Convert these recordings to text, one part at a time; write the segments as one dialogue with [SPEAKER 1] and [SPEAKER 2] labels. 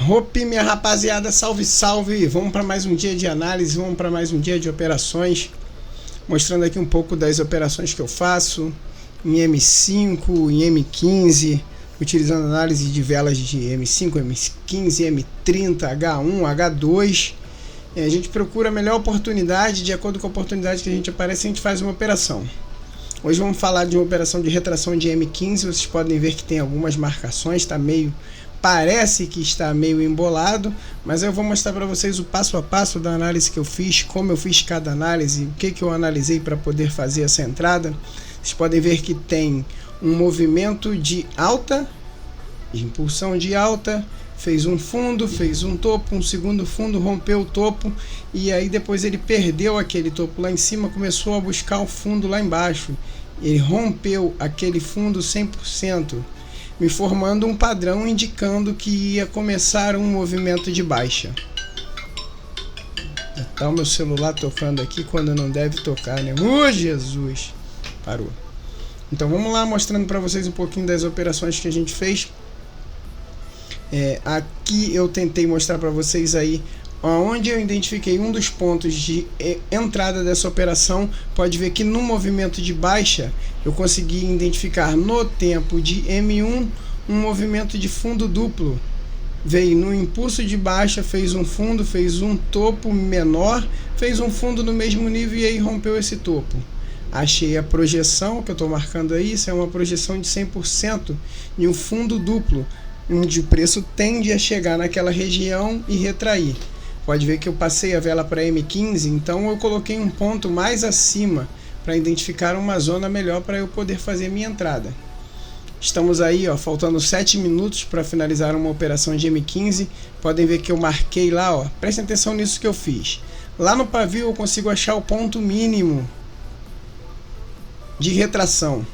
[SPEAKER 1] Opa, minha rapaziada, salve, salve! Vamos para mais um dia de análise, vamos para mais um dia de operações, mostrando aqui um pouco das operações que eu faço em M5, em M15, utilizando análise de velas de M5, M15, M30, H1, H2. A gente procura a melhor oportunidade, de acordo com a oportunidade que a gente aparece, a gente faz uma operação. Hoje vamos falar de uma operação de retração de M15, vocês podem ver que tem algumas marcações, parece que está meio embolado, mas eu vou mostrar para vocês o passo a passo da análise que eu fiz, como eu fiz cada análise, o que eu analisei para poder fazer essa entrada. Vocês podem ver que tem um movimento de alta, de impulsão de alta, fez um fundo, fez um topo, um segundo fundo, rompeu o topo e aí depois ele perdeu aquele topo lá em cima, começou a buscar o fundo lá embaixo. Ele rompeu aquele fundo 100%, me formando um padrão indicando que ia começar um movimento de baixa. Tá o meu celular tocando aqui quando não deve tocar, né? Jesus! Parou. Então vamos lá, mostrando para vocês um pouquinho das operações que a gente fez. Aqui eu tentei mostrar para vocês aí onde eu identifiquei um dos pontos de entrada dessa operação. Pode ver que no movimento de baixa eu consegui identificar no tempo de M1 um movimento de fundo duplo. Veio no impulso de baixa, fez um fundo, fez um topo menor, fez um fundo no mesmo nível e aí rompeu esse topo. Achei a projeção que eu estou marcando aí, isso é uma projeção de 100% de um fundo duplo, onde o preço tende a chegar naquela região e retrair. Pode ver que eu passei a vela para M15, então eu coloquei um ponto mais acima para identificar uma zona melhor para eu poder fazer minha entrada. Estamos aí, ó, faltando 7 minutos para finalizar uma operação de M15. Podem ver que eu marquei lá, ó. Prestem atenção nisso que eu fiz. Lá no pavio eu consigo achar o ponto mínimo de retração.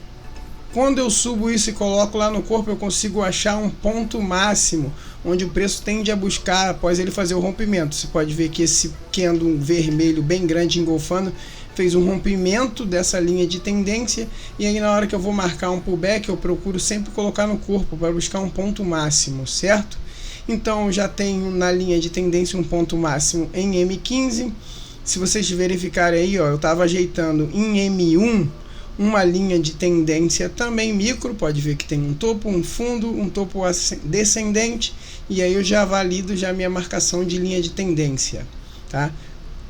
[SPEAKER 1] Quando eu subo isso e coloco lá no corpo, eu consigo achar um ponto máximo, onde o preço tende a buscar após ele fazer o rompimento. Você pode ver que esse candle vermelho bem grande engolfando fez um rompimento dessa linha de tendência, e aí na hora que eu vou marcar um pullback, eu procuro sempre colocar no corpo para buscar um ponto máximo, certo? Então eu já tenho na linha de tendência um ponto máximo em M15. Se vocês verificarem aí, ó, eu estava ajeitando em M1 uma linha de tendência também micro, pode ver que tem um topo, um fundo, um topo descendente, e aí eu já valido já minha marcação de linha de tendência, tá?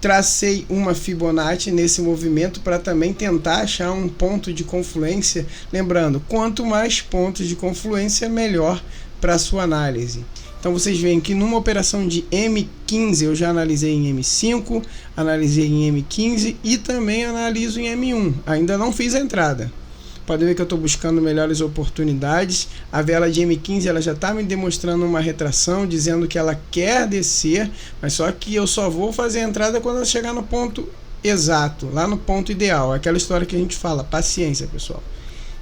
[SPEAKER 1] Tracei uma Fibonacci nesse movimento para também tentar achar um ponto de confluência. Lembrando, quanto mais pontos de confluência, melhor para a sua análise. Então vocês veem que numa operação de M15 eu já analisei em M5, analisei em M15 e também analiso em M1. Ainda não fiz a entrada. Pode ver que eu estou buscando melhores oportunidades. A vela de M15 ela já está me demonstrando uma retração, dizendo que ela quer descer, mas só que eu só vou fazer a entrada quando ela chegar no ponto exato, lá no ponto ideal. Aquela história que a gente fala, paciência, pessoal.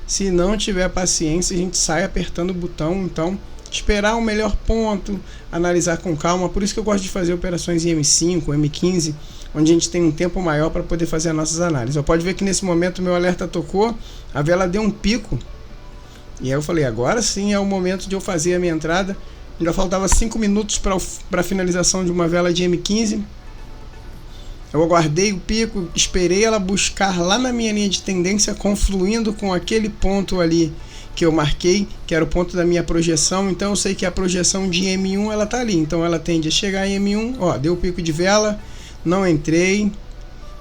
[SPEAKER 1] Se não tiver paciência, a gente sai apertando o botão. Então esperar o melhor ponto, analisar com calma. Por isso que eu gosto de fazer operações em M5, M15, onde a gente tem um tempo maior para poder fazer as nossas análises. Pode ver que nesse momento meu alerta tocou, a vela deu um pico, e aí eu falei, agora sim é o momento de eu fazer a minha entrada. Já faltava 5 minutos para a finalização de uma vela de M15. Eu aguardei o pico, esperei ela buscar lá na minha linha de tendência, confluindo com aquele ponto ali que eu marquei, que era o ponto da minha projeção. Então eu sei que a projeção de M1 ela tá ali, então ela tende a chegar em M1, ó, deu o pico de vela, não entrei,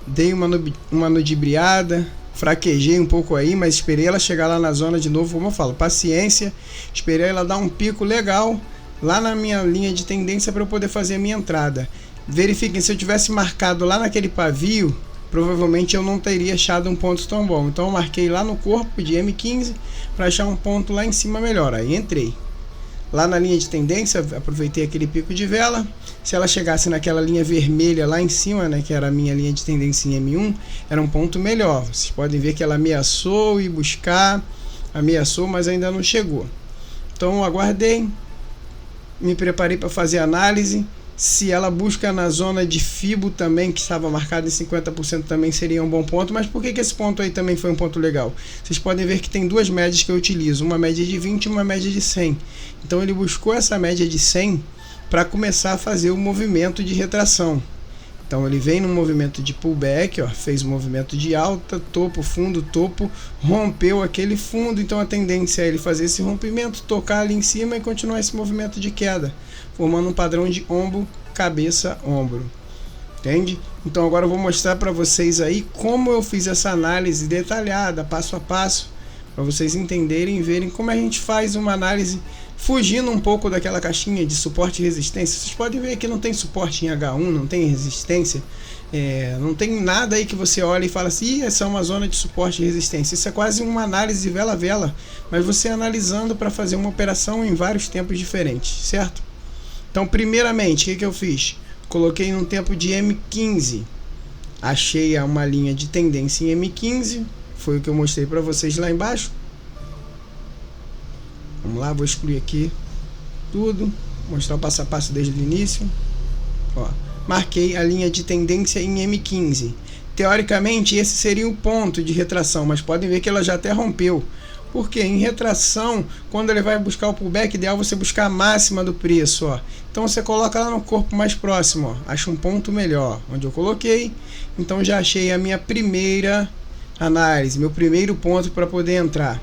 [SPEAKER 1] dei uma ludibriada, fraquejei um pouco aí, mas esperei ela chegar lá na zona de novo, como eu falo, paciência, esperei ela dar um pico legal lá na minha linha de tendência para eu poder fazer a minha entrada. Verifiquem, se eu tivesse marcado lá naquele pavio, provavelmente eu não teria achado um ponto tão bom. Então eu marquei lá no corpo de M15 para achar um ponto lá em cima melhor. Aí entrei lá na linha de tendência, aproveitei aquele pico de vela. Se ela chegasse naquela linha vermelha lá em cima, né, que era a minha linha de tendência em M1, era um ponto melhor. Vocês podem ver que ela ameaçou ir buscar, ameaçou, mas ainda não chegou. Então eu aguardei, me preparei para fazer a análise. Se ela busca na zona de Fibo também, que estava marcada em 50%, também seria um bom ponto. Mas por que esse ponto aí também foi um ponto legal? Vocês podem ver que tem duas médias que eu utilizo, uma média de 20 e uma média de 100. Então ele buscou essa média de 100 para começar a fazer o movimento de retração. Então ele vem no movimento de pullback, ó, fez o movimento de alta, topo, fundo, topo, rompeu aquele fundo, então a tendência é ele fazer esse rompimento, tocar ali em cima e continuar esse movimento de queda, formando um padrão de ombro, cabeça, ombro. Entende? Então agora eu vou mostrar para vocês aí como eu fiz essa análise detalhada, passo a passo, para vocês entenderem e verem como a gente faz uma análise fugindo um pouco daquela caixinha de suporte e resistência. Vocês podem ver que não tem suporte em H1, não tem resistência, não tem nada aí que você olha e fala assim, essa é uma zona de suporte e resistência. Isso é quase uma análise vela a vela, mas você analisando para fazer uma operação em vários tempos diferentes, certo? Então primeiramente, o que eu fiz? Coloquei num tempo de M15, achei uma linha de tendência em M15, foi o que eu mostrei para vocês lá embaixo. Vamos lá, vou excluir aqui tudo, mostrar o passo a passo desde o início. Ó, marquei a linha de tendência em M15. Teoricamente esse seria o ponto de retração, mas podem ver que ela já até rompeu. Porque em retração, quando ele vai buscar o pullback, ideal você buscar a máxima do preço, ó. Então você coloca lá no corpo mais próximo, ó. Acha um ponto melhor, onde eu coloquei. Então já achei a minha primeira análise, meu primeiro ponto para poder entrar.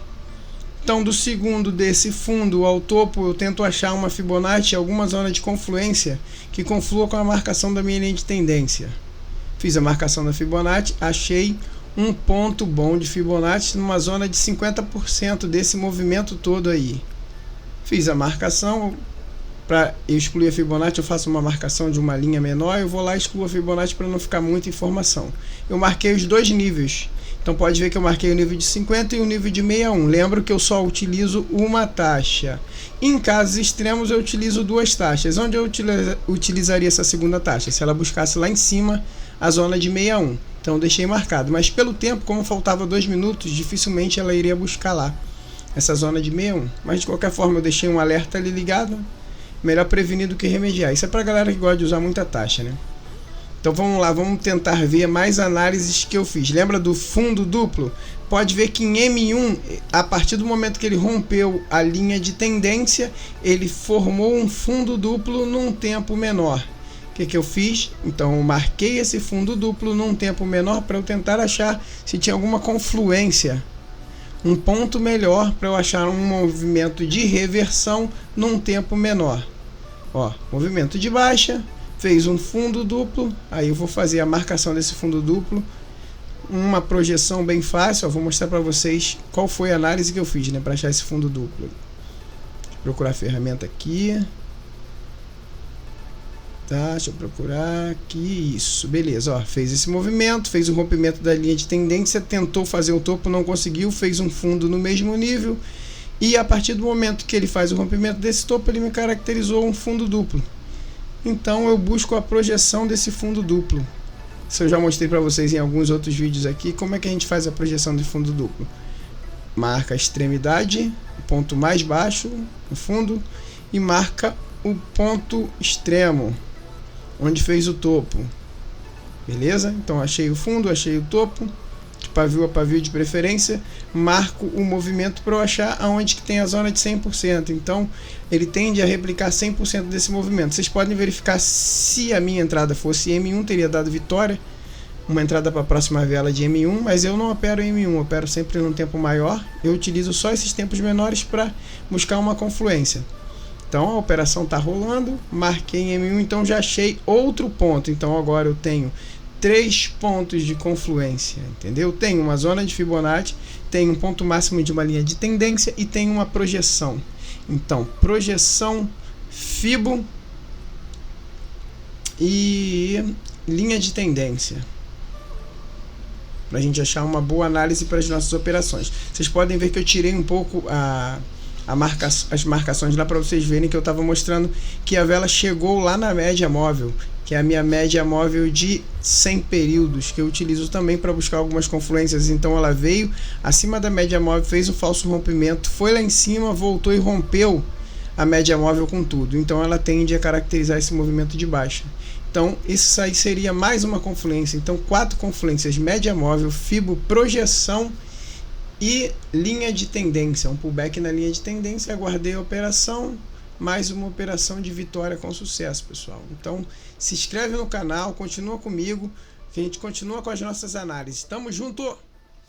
[SPEAKER 1] Então do segundo desse fundo ao topo, eu tento achar uma Fibonacci, alguma zona de confluência que conflua com a marcação da minha linha de tendência. Fiz a marcação da Fibonacci, achei um ponto bom de Fibonacci numa zona de 50% desse movimento todo aí. Fiz a marcação, para excluir a Fibonacci eu faço uma marcação de uma linha menor, eu vou lá e excluo a Fibonacci para não ficar muita informação. Eu marquei os dois níveis, então pode ver que eu marquei o nível de 50 e o nível de 61. Lembro que eu só utilizo uma taxa. Em casos extremos eu utilizo duas taxas. Onde eu utilizaria essa segunda taxa? Se ela buscasse lá em cima a zona de 61. Então eu deixei marcado, mas pelo tempo, como faltava 2 minutos, dificilmente ela iria buscar lá essa zona de 61. Mas de qualquer forma eu deixei um alerta ali ligado. Melhor prevenir do que remediar. Isso é para galera que gosta de usar muita taxa, né? Então vamos lá, vamos tentar ver mais análises que eu fiz. Lembra do fundo duplo? Pode ver que em M1, a partir do momento que ele rompeu a linha de tendência, ele formou um fundo duplo num tempo menor. O que eu fiz? Então eu marquei esse fundo duplo num tempo menor para eu tentar achar se tinha alguma confluência, um ponto melhor para eu achar um movimento de reversão num tempo menor. Ó, movimento de baixa, fez um fundo duplo, aí eu vou fazer a marcação desse fundo duplo, uma projeção bem fácil, ó, vou mostrar para vocês qual foi a análise que eu fiz, né, para achar esse fundo duplo. Deixa eu procurar a ferramenta aqui. Tá, deixa eu procurar aqui, isso, beleza, ó, fez esse movimento, fez o rompimento da linha de tendência, tentou fazer o topo, não conseguiu, fez um fundo no mesmo nível, e a partir do momento que ele faz o rompimento desse topo, ele me caracterizou um fundo duplo. Então eu busco a projeção desse fundo duplo. Isso eu já mostrei para vocês em alguns outros vídeos aqui, como é que a gente faz a projeção de fundo duplo. Marca a extremidade, o ponto mais baixo, no fundo, e marca o ponto extremo, onde fez o topo. Beleza? Então achei o fundo, achei o topo, de pavio a pavio de preferência, marco o movimento para eu achar aonde que tem a zona de 100%. Então ele tende a replicar 100% desse movimento. Vocês podem verificar se a minha entrada fosse M1, teria dado vitória, uma entrada para a próxima vela de M1, mas eu não opero em M1, opero sempre num tempo maior. Eu utilizo só esses tempos menores para buscar uma confluência. Então a operação está rolando, marquei em M1, então já achei outro ponto. Então agora eu tenho 3 pontos de confluência, entendeu? Tenho uma zona de Fibonacci, tenho um ponto máximo de uma linha de tendência e tenho uma projeção. Então, projeção, Fibo e linha de tendência, para a gente achar uma boa análise para as nossas operações. Vocês podem ver que eu tirei um pouco as marcações lá para vocês verem que eu estava mostrando que a vela chegou lá na média móvel, que é a minha média móvel de 100 períodos, que eu utilizo também para buscar algumas confluências. Então ela veio acima da média móvel, fez um falso rompimento, foi lá em cima, voltou e rompeu a média móvel com tudo. Então ela tende a caracterizar esse movimento de baixa. Então isso aí seria mais uma confluência. Então 4 confluências: média móvel, Fibo, projeção e linha de tendência. Um pullback na linha de tendência, aguardei a operação, mais uma operação de vitória com sucesso, pessoal. Então se inscreve no canal, continua comigo, que a gente continua com as nossas análises. Tamo junto!